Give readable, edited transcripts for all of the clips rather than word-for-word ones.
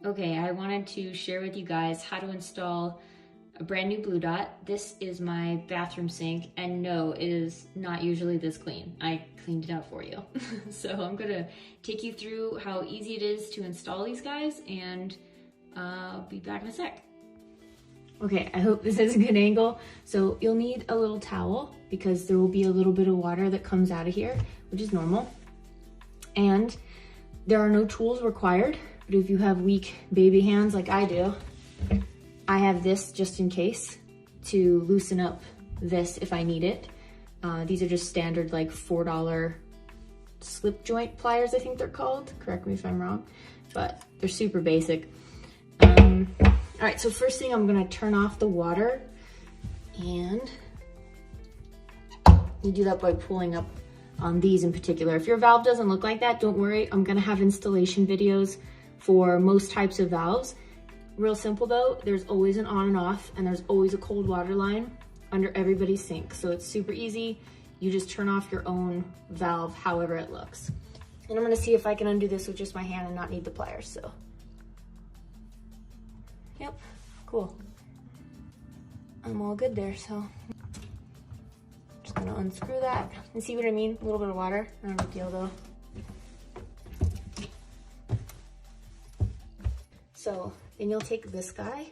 Okay, I wanted to share with you guys how to install a brand new bluedot. This is my bathroom sink, and no, it is not usually this clean. I cleaned it out for you. So I'm gonna take you through how easy it is to install these guys, and I'll be back in a sec. Okay, I hope this is a good angle. So you'll need a little towel because there will be a little bit of water that comes out of here, which is normal. And there are no tools required, but if you have weak baby hands like I do, I have this just in case to loosen up this if I need it. These are just standard like $4 slip joint pliers, I think they're called. Correct me if I'm wrong, but they're super basic. All right, so first thing I'm gonna turn off the water, and you do that by pulling up on these in particular. If your valve doesn't look like that, don't worry. I'm gonna have installation videos for most types of valves. Real simple though, there's always an on and off, and there's always a cold water line under everybody's sink. So it's super easy. You just turn off your own valve however it looks. And I'm gonna see if I can undo this with just my hand and not need the pliers, so. Yep, cool. I'm all good there, so. Just gonna unscrew that and see what I mean. A little bit of water, not a big deal though. So then you'll take this guy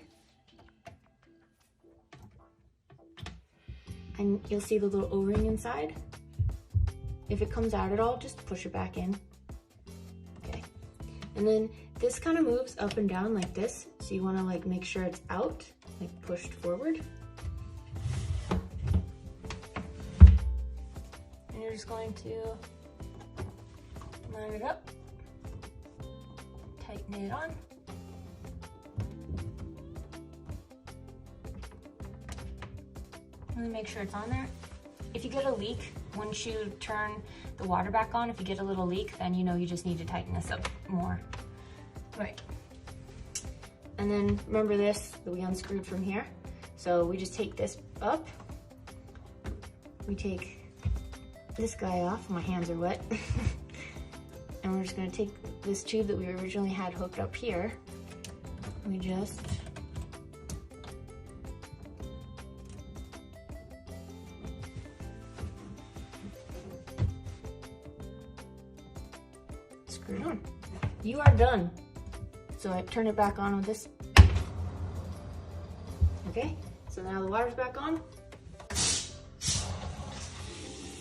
and you'll see the little O-ring inside. If it comes out at all, just push it back in. Okay. And then this kind of moves up and down like this. So you want to like make sure it's out, like pushed forward. And you're just going to line it up, tighten it on. Really make sure it's on there. If you get a leak, once you turn the water back on, if you get a little leak, then you know you just need to tighten this up more. Right. And then remember this that we unscrewed from here. So we just take this up. We take this guy off. My hands are wet. And we're just gonna take this tube that we originally had hooked up here. We just screw it on. You are done. So I turn it back on with this. Okay, so now the water's back on.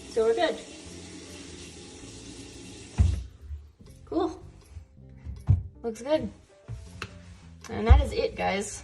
So we're good. Cool. Looks good. And that is it, guys.